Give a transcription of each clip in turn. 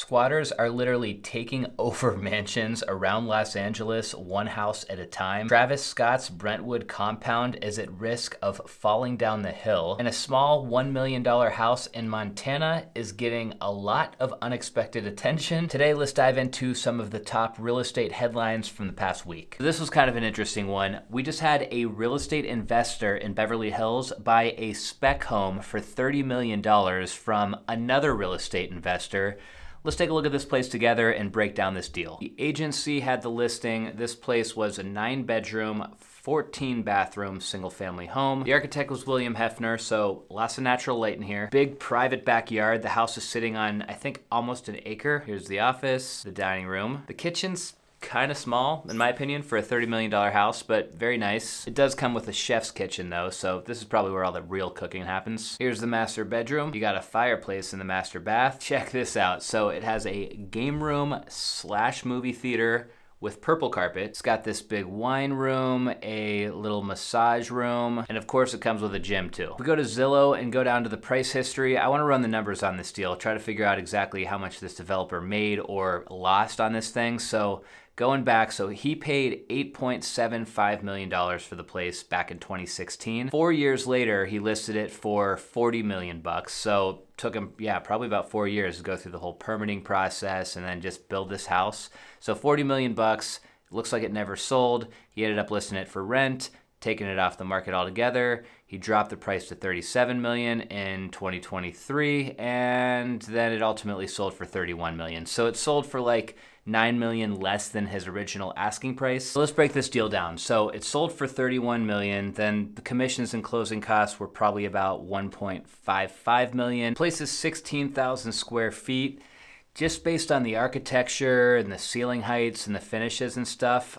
Squatters are literally taking over mansions around Los Angeles, one house at a time. Travis Scott's Brentwood compound is at risk of falling down the hill, and a small $1 million house in Montana is getting a lot of unexpected attention. Today, let's dive into some of the top real estate headlines from the past week. This was kind of an interesting one. We just had a real estate investor in Beverly Hills buy a spec home for $30 million from another real estate investor. Let's take a look at this place together and break down this deal. The agency had the listing. This place was a 9-bedroom, 14-bathroom, single-family home. The architect was William Hefner, so lots of natural light in here. Big private backyard. The house is sitting on, I think, almost an acre. Here's the office, the dining room. The kitchen's kind of small, in my opinion, for a $30 million house, but very nice. It does come with a chef's kitchen, though, so this is probably where all the real cooking happens. Here's the master bedroom. You got a fireplace in the master bath. Check this out. So it has a game room / movie theater with purple carpet. It's got this big wine room, a little massage room, and of course it comes with a gym too. If we go to Zillow and go down to the price history, I wanna run the numbers on this deal, try to figure out exactly how much this developer made or lost on this thing. So going back, so he paid $8.75 million for the place back in 2016. 4 years later, he listed it for $40 million bucks. So took him, probably about 4 years to go through the whole permitting process and then just build this house. So 40 million bucks, looks like it never sold. He ended up listing it for rent, taking it off the market altogether. He dropped the price to 37 million in 2023, and then it ultimately sold for 31 million. So it sold for like 9 million less than his original asking price. So let's break this deal down. So it sold for 31 million, then the commissions and closing costs were probably about 1.55 million. The place is 16,000 square feet. Just based on the architecture and the ceiling heights and the finishes and stuff,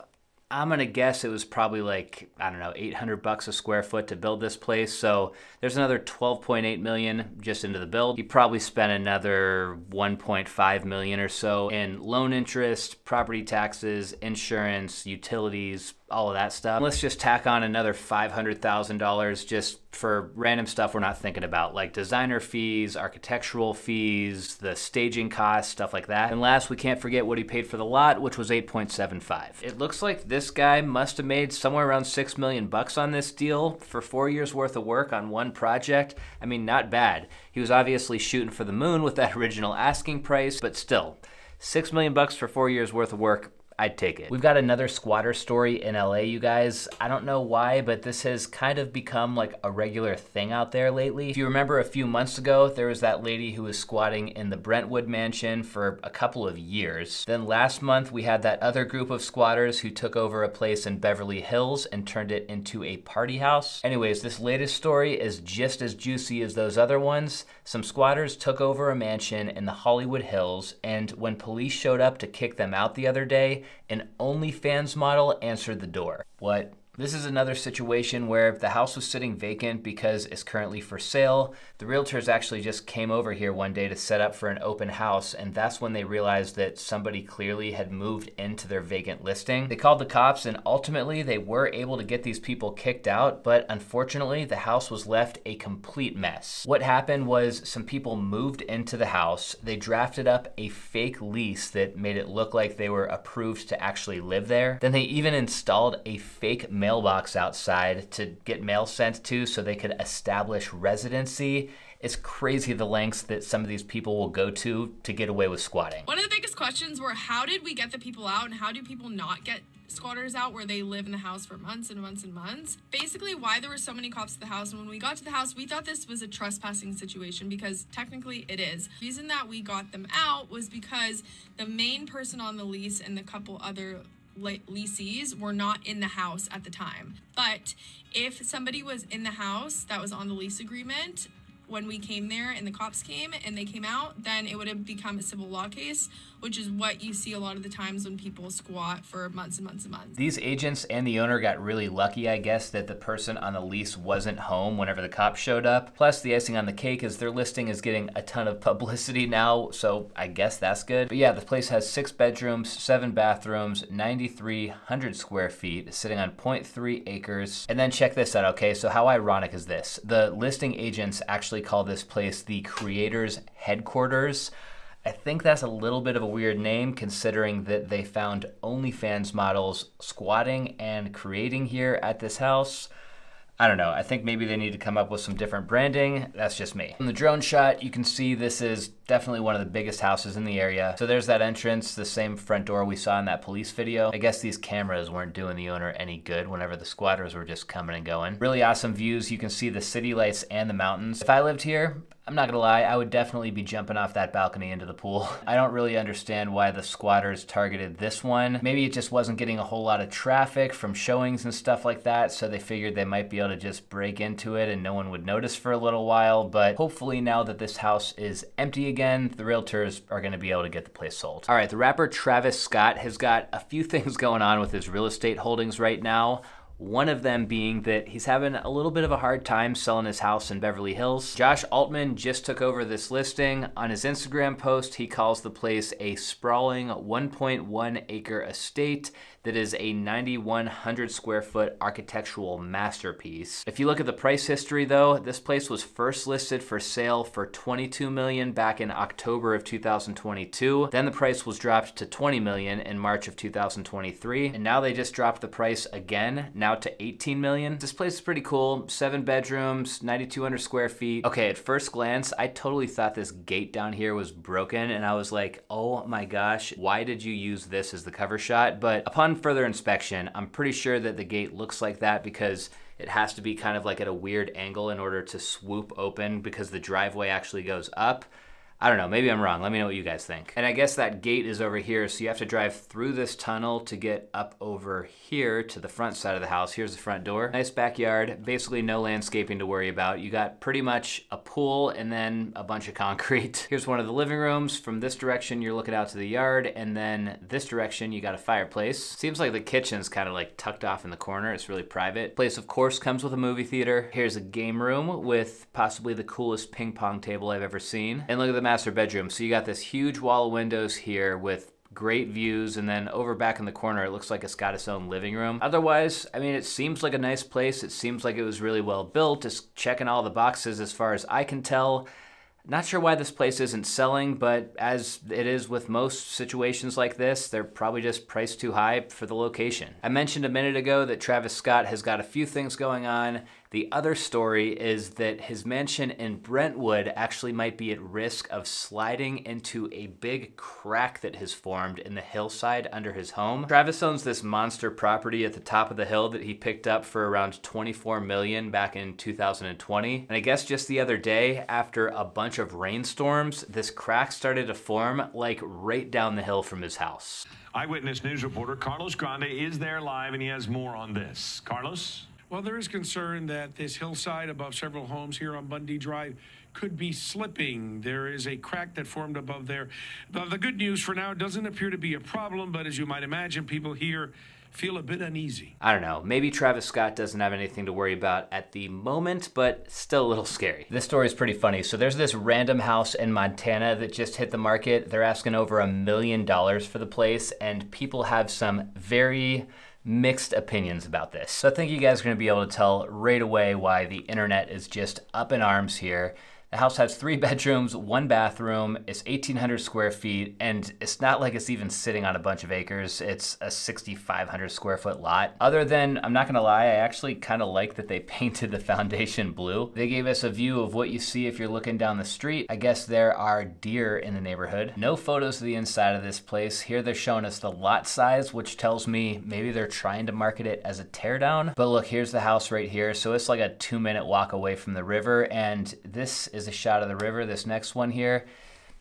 I'm gonna guess it was probably like, I don't know, 800 bucks a square foot to build this place. So there's another 12.8 million just into the build. He probably spent another 1.5 million or so in loan interest, property taxes, insurance, utilities, all of that stuff. Let's just tack on another $500,000 just for random stuff we're not thinking about, like designer fees, architectural fees, the staging costs, stuff like that. And last, we can't forget what he paid for the lot, which was 8.75. It looks like this guy must have made somewhere around 6 million bucks on this deal for 4 years worth of work on one project. I mean, not bad. He was obviously shooting for the moon with that original asking price, but still, 6 million bucks for 4 years worth of work, I'd take it. We've got another squatter story in LA, you guys. I don't know why, but this has kind of become like a regular thing out there lately. If you remember a few months ago, there was that lady who was squatting in the Brentwood mansion for a couple of years. Then last month, we had that other group of squatters who took over a place in Beverly Hills and turned it into a party house. Anyways, this latest story is just as juicy as those other ones. Some squatters took over a mansion in the Hollywood Hills, and when police showed up to kick them out the other day, an OnlyFans model answered the door. What? This is another situation where the house was sitting vacant because it's currently for sale. The realtors actually just came over here one day to set up for an open house, and that's when they realized that somebody clearly had moved into their vacant listing. They called the cops, and ultimately they were able to get these people kicked out, but unfortunately the house was left a complete mess. What happened was some people moved into the house. They drafted up a fake lease that made it look like they were approved to actually live there. Then they even installed a fake mailbox outside to get mail sent to so they could establish residency. It's crazy the lengths that some of these people will go to get away with squatting. One of the biggest questions were, how did we get the people out, and how do people not get squatters out where they live in the house for months and months and months? Basically, why there were so many cops at the house, and when we got to the house, we thought this was a trespassing situation, because technically it is. The reason that we got them out was because the main person on the lease and the couple other leasees were not in the house at the time. But if somebody was in the house that was on the lease agreement when we came there and the cops came and they came out, then it would have become a civil law case, which is what you see a lot of the times when people squat for months and months and months. These agents and the owner got really lucky, I guess, that the person on the lease wasn't home whenever the cops showed up. Plus, the icing on the cake is their listing is getting a ton of publicity now, so I guess that's good. But yeah, the place has 6 bedrooms, 7 bathrooms, 9,300 square feet, sitting on 0.3 acres. And then check this out, okay? So how ironic is this? The listing agents actually call this place the creator's headquarters. I think that's a little bit of a weird name considering that they found OnlyFans models squatting and creating here at this house. I don't know, I think maybe they need to come up with some different branding. That's just me. From the drone shot, you can see this is definitely one of the biggest houses in the area. So there's that entrance, the same front door we saw in that police video. I guess these cameras weren't doing the owner any good whenever the squatters were just coming and going. Really awesome views. You can see the city lights and the mountains. If I lived here, I'm not gonna lie, I would definitely be jumping off that balcony into the pool. I don't really understand why the squatters targeted this one. Maybe it just wasn't getting a whole lot of traffic from showings and stuff like that, so they figured they might be able to just break into it and no one would notice for a little while. But hopefully now that this house is empty again, the realtors are gonna be able to get the place sold. All right, the rapper Travis Scott has got a few things going on with his real estate holdings right now. One of them being that he's having a little bit of a hard time selling his house in Beverly Hills. Josh Altman just took over this listing. On his Instagram post, he calls the place a sprawling 1.1 acre estate that is a 9,100 square foot architectural masterpiece. If you look at the price history though, this place was first listed for sale for $22 million back in October of 2022. Then the price was dropped to $20 million in March of 2023. And now they just dropped the price again, now to $18 million. This place is pretty cool. 7 bedrooms, 9,200 square feet. Okay, at first glance, I totally thought this gate down here was broken and I was like, oh my gosh, why did you use this as the cover shot? But upon further inspection, I'm pretty sure that the gate looks like that because it has to be kind of like at a weird angle in order to swoop open because the driveway actually goes up. I don't know, maybe I'm wrong. Let me know what you guys think. And I guess that gate is over here, so you have to drive through this tunnel to get up over here to the front side of the house. Here's the front door. Nice backyard, basically no landscaping to worry about. You got pretty much a pool and then a bunch of concrete. Here's one of the living rooms. From this direction, you're looking out to the yard, and then this direction, you got a fireplace. Seems like the kitchen's kind of like tucked off in the corner. It's really private. Place, of course, comes with a movie theater. Here's a game room with possibly the coolest ping pong table I've ever seen. And look at the master bedroom. So you got this huge wall of windows here with great views, and then over back in the corner it looks like it's got its own living room. Otherwise, I mean, it seems like a nice place. It seems like it was really well built. It's checking all the boxes as far as I can tell. Not sure why this place isn't selling, but as it is with most situations like this, they're probably just priced too high for the location. I mentioned a minute ago that Travis Scott has got a few things going on. The other story is that his mansion in Brentwood actually might be at risk of sliding into a big crack that has formed in the hillside under his home. Travis owns this monster property at the top of the hill that he picked up for around $24 million back in 2020. And I guess just the other day, after a bunch of rainstorms, this crack started to form like right down the hill from his house. Eyewitness News reporter Carlos Grande is there live, and he has more on this. Carlos? Well, there is concern that this hillside above several homes here on Bundy Drive could be slipping. There is a crack that formed above there. The good news for now, it doesn't appear to be a problem, but as you might imagine, people here feel a bit uneasy. I don't know, maybe Travis Scott doesn't have anything to worry about at the moment, but still a little scary. This story is pretty funny. So there's this random house in Montana that just hit the market. They're asking over $1 million for the place, and people have some very mixed opinions about this. So I think you guys are gonna be able to tell right away why the internet is just up in arms here. The house has 3 bedrooms, 1 bathroom, it's 1,800 square feet, and it's not like it's even sitting on a bunch of acres. It's a 6,500 square foot lot. Other than, I'm not gonna lie, I actually kind of like that they painted the foundation blue. They gave us a view of what you see if you're looking down the street. I guess there are deer in the neighborhood. No photos of the inside of this place. Here they're showing us the lot size, which tells me maybe they're trying to market it as a teardown. But look, here's the house right here. So it's like a 2-minute walk away from the river, and this is a shot of the river, this next one here.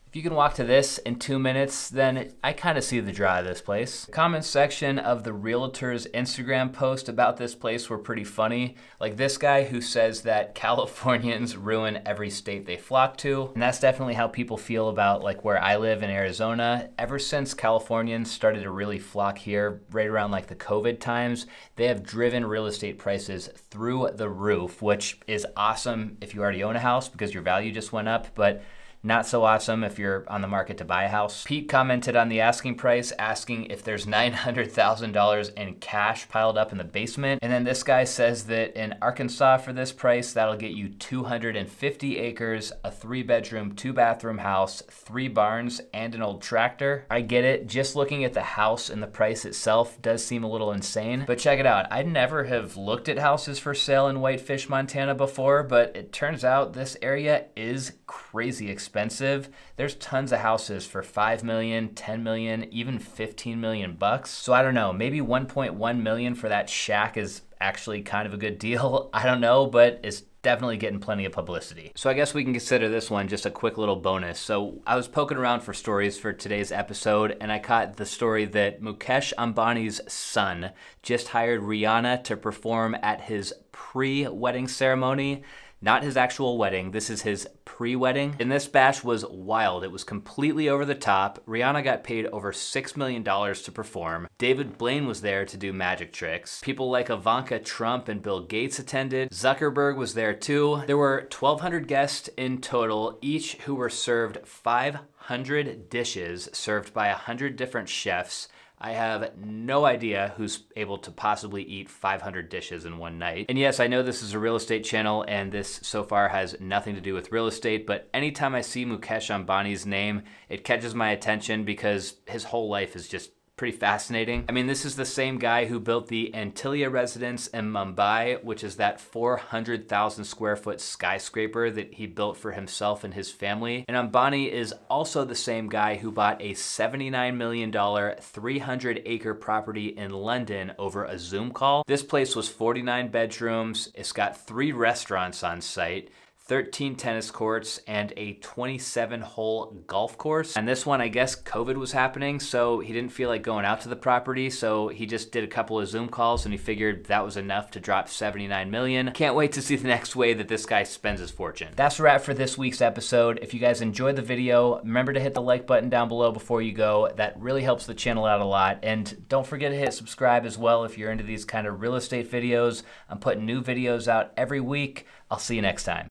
If you can walk to this in 2 minutes, then I kind of see the draw of this place. The comment section of the realtor's Instagram post about this place were pretty funny. Like this guy who says that Californians ruin every state they flock to. And that's definitely how people feel about like where I live in Arizona. Ever since Californians started to really flock here, right around like the COVID times, they have driven real estate prices through the roof, which is awesome if you already own a house because your value just went up. But Not so awesome if you're on the market to buy a house. Pete commented on the asking price, asking if there's $900,000 in cash piled up in the basement. And then this guy says that in Arkansas for this price, that'll get you 250 acres, a 3-bedroom, 2-bathroom house, 3 barns, and an old tractor. I get it, just looking at the house and the price itself does seem a little insane, but check it out. I never have looked at houses for sale in Whitefish, Montana before, but it turns out this area is crazy expensive. There's tons of houses for 5 million, 10 million, even 15 million bucks. So I don't know, maybe 1.1 million for that shack is actually kind of a good deal. I don't know, but it's definitely getting plenty of publicity. So I guess we can consider this one just a quick little bonus. So I was poking around for stories for today's episode, and I caught the story that Mukesh Ambani's son just hired Rihanna to perform at his pre-wedding ceremony. Not his actual wedding, this is his pre-wedding. And this bash was wild. It was completely over the top. Rihanna got paid over $6 million to perform. David Blaine was there to do magic tricks. People like Ivanka Trump and Bill Gates attended. Zuckerberg was there too. There were 1,200 guests in total, each who were served 500 dishes served by 100 different chefs. I have no idea who's able to possibly eat 500 dishes in one night. And yes, I know this is a real estate channel and this so far has nothing to do with real estate, but anytime I see Mukesh Ambani's name, it catches my attention because his whole life is just pretty fascinating. I mean, this is the same guy who built the Antilia residence in Mumbai, which is that 400,000 square foot skyscraper that he built for himself and his family. And Ambani is also the same guy who bought a $79 million, 300-acre property in London over a Zoom call. This place was 49 bedrooms. It's got 3 restaurants on site, 13 tennis courts, and a 27-hole golf course. And this one, I guess COVID was happening, so he didn't feel like going out to the property, so he just did a couple of Zoom calls and he figured that was enough to drop $79 million. Can't wait to see the next way that this guy spends his fortune. That's a wrap for this week's episode. If you guys enjoyed the video, remember to hit the like button down below before you go. That really helps the channel out a lot. And don't forget to hit subscribe as well if you're into these kind of real estate videos. I'm putting new videos out every week. I'll see you next time.